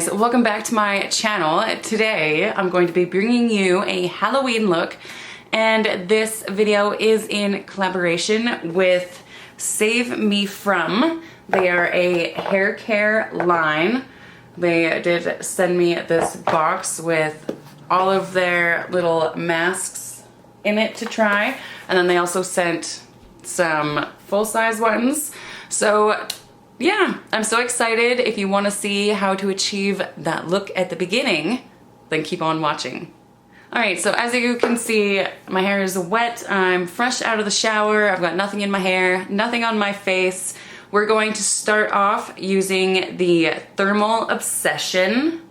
guys, welcome back to my channel. Today I'm going to be bringing you a Halloween look, and this video is in collaboration with Save Me From. They are a hair care line. They did send me this box with all of their little masks in it to try, and then they also sent some full-size ones. So yeah, I'm so excited. If you want to see how to achieve that look at the beginning, then keep on watching. Alright, so as you can see, my hair is wet. I'm fresh out of the shower. I've got nothing in my hair, nothing on my face. We're going to start off using the Thermal Obsession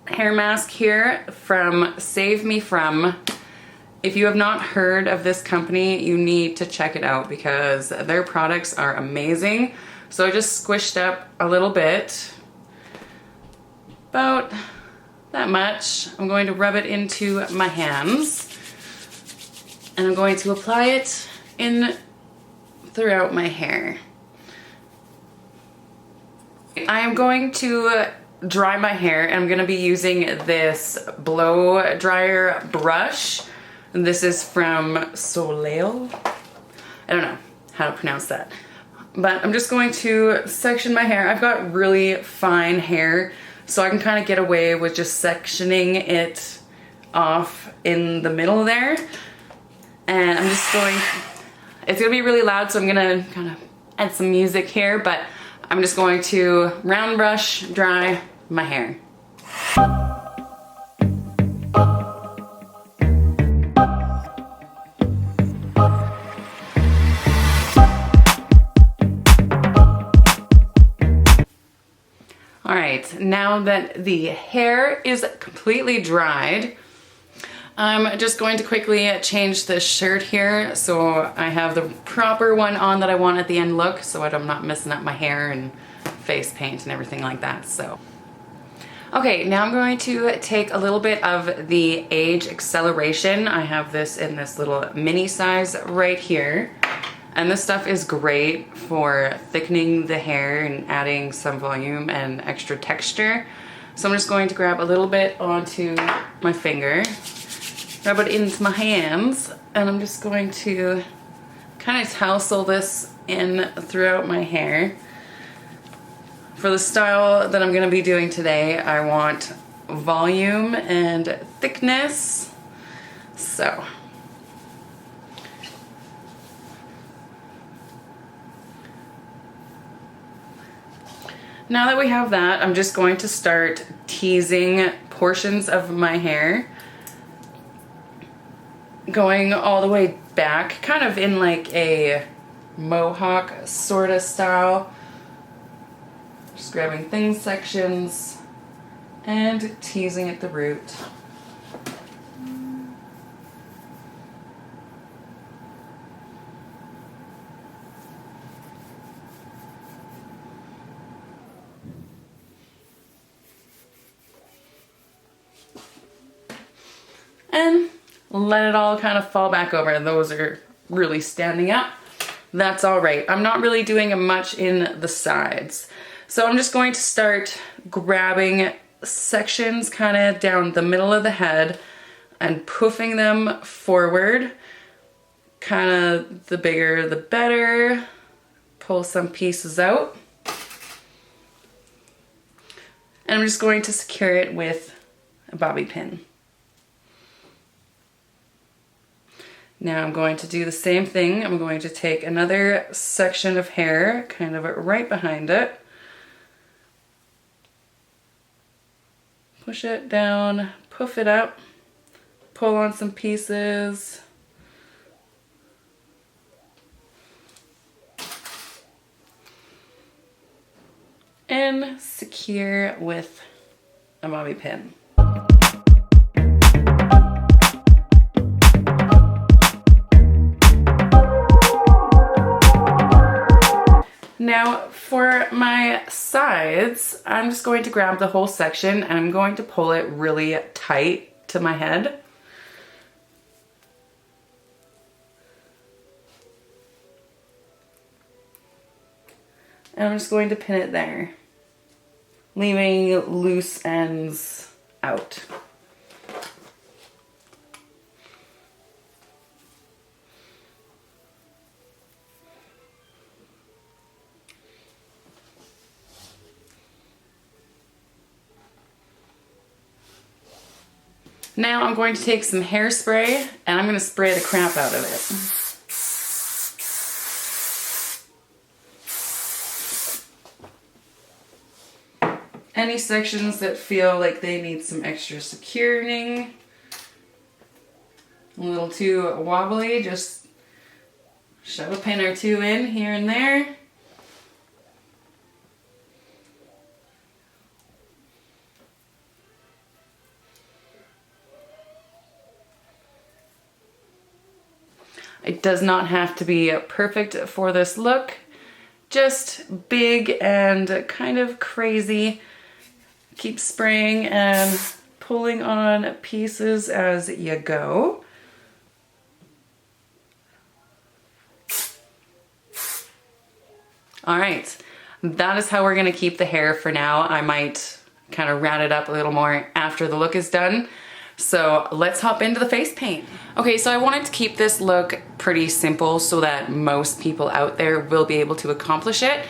hair mask here from Save Me From. If you have not heard of this company, you need to check it out because their products are amazing. So I just squished up a little bit, about that much. I'm going to rub it into my hands, and I'm going to apply it in throughout my hair. I am going to dry my hair, and I'm going to be using this blow dryer brush. And this is from Soleil. I don't know how to pronounce that. But I'm just going to section my hair. I've got really fine hair, so I can kind of get away with just sectioning it off in the middle there. And I'm just going, it's gonna be really loud, so I'm gonna kind of add some music here, but I'm just going to round brush dry my hair. Alright, now that the hair is completely dried, I'm just going to quickly change the shirt here so I have the proper one on that I want at the end look, so I'm not messing up my hair and face paint and everything like that. So, okay, now I'm going to take a little bit of the Age Acceleration. I have this in this little mini size right here. And this stuff is great for thickening the hair and adding some volume and extra texture. So I'm just going to grab a little bit onto my finger, rub it into my hands, and I'm just going to kind of tousle this in throughout my hair. For the style that I'm going to be doing today, I want volume and thickness. So now that we have that, I'm just going to start teasing portions of my hair, going all the way back, kind of in like a mohawk sort of style. Just grabbing thin sections and teasing at the root. And let it all kind of fall back over. Those are really standing up. That's all right. I'm not really doing much in the sides. So I'm just going to start grabbing sections kind of down the middle of the head and poofing them forward. Kind of the bigger the better. Pull some pieces out. And I'm just going to secure it with a bobby pin. Now I'm going to do the same thing. I'm going to take another section of hair, kind of right behind it. Push it down, poof it up, pull on some pieces. And secure with a bobby pin. Now for my sides, I'm just going to grab the whole section and I'm going to pull it really tight to my head. And I'm just going to pin it there. leaving loose ends out. Now I'm going to take some hairspray and I'm going to spray the crap out of it. Any sections that feel like they need some extra securing, a little too wobbly, just shove a pin or two in here and there. It does not have to be perfect for this look, just big and kind of crazy. Keep spraying and pulling on pieces as you go. All right, that is how we're gonna keep the hair for now. I might kind of round it up a little more after the look is done. So let's hop into the face paint. Okay, so I wanted to keep this look pretty simple so that most people out there will be able to accomplish it.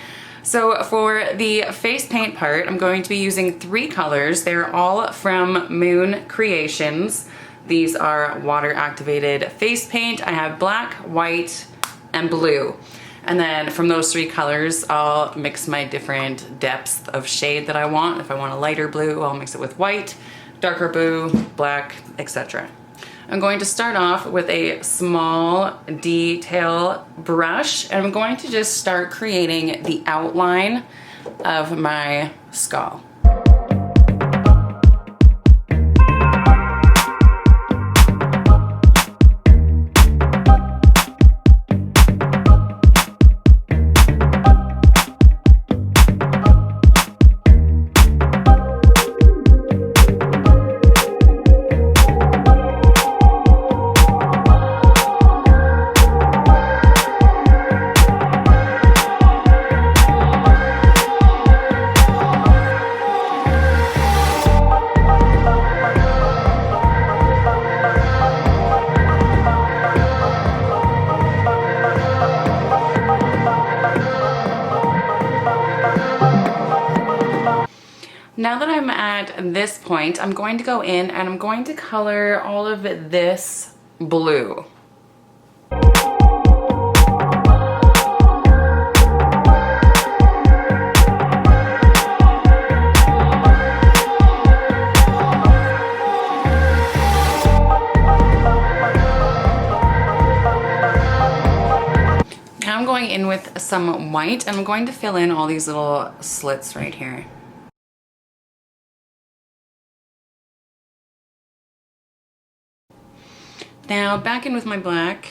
So for the face paint part, I'm going to be using 3 colors. They're all from Moon Creations. These are water activated face paint. I have black, white, and blue. And then from those 3 colors, I'll mix my different depths of shade that I want. If I want a lighter blue, I'll mix it with white, darker blue, black, etc. I'm going to start off with a small detail brush, and I'm going to just start creating the outline of my skull. Now that I'm at this point, I'm going to go in and I'm going to color all of this blue. Now I'm going in with some white and I'm going to fill in all these little slits right here. Now back in with my black.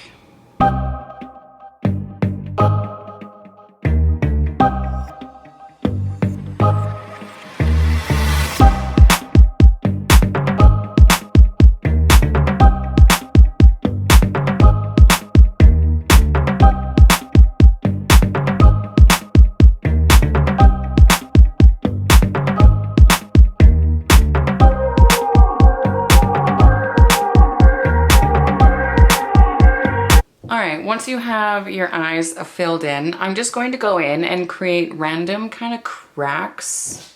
Once you have your eyes filled in, I'm just going to go in and create random kind of cracks.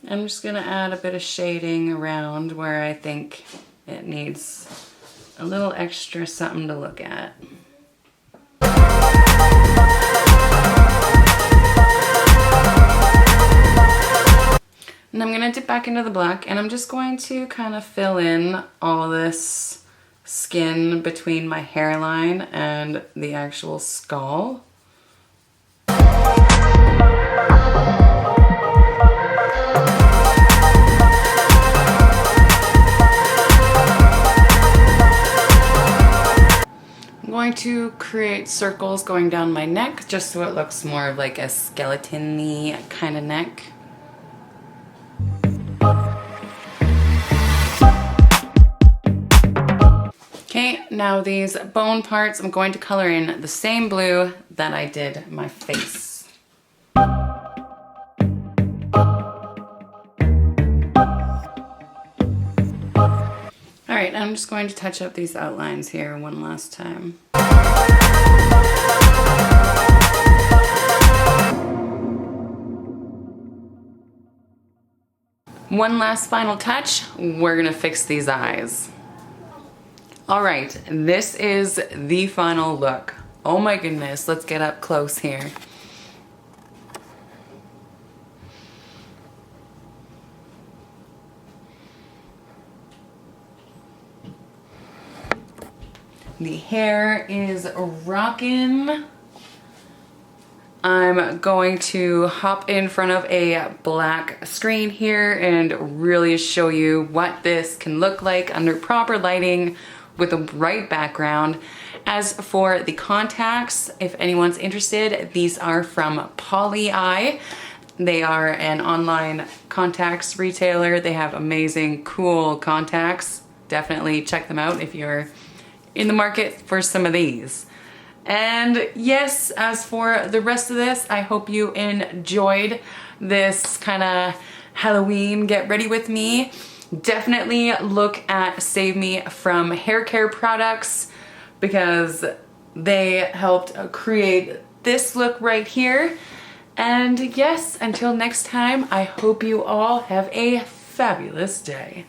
I'm just going to add a bit of shading around where I think it needs a little extra something to look at. And I'm going to dip back into the black and I'm just going to kind of fill in all this skin between my hairline and the actual skull. I'm going to create circles going down my neck just so it looks more of like a skeleton-y kind of neck. Okay, now these bone parts, I'm going to color in the same blue that I did my face. All right, I'm just going to touch up these outlines here one last time. One last final touch, we're gonna fix these eyes. All right, this is the final look. Oh my goodness, let's get up close here. The hair is rockin'. I'm going to hop in front of a black screen here and really show you what this can look like under proper lighting with a bright background. As for the contacts, if anyone's interested, these are from Poly. They are an online contacts retailer. They have amazing, cool contacts. Definitely check them out if you're in the market for some of these. And yes, as for the rest of this, I hope you enjoyed this kind of Halloween get ready with me. Definitely look at Save Me from hair care products because they helped create this look right here. And yes, until next time, I hope you all have a fabulous day.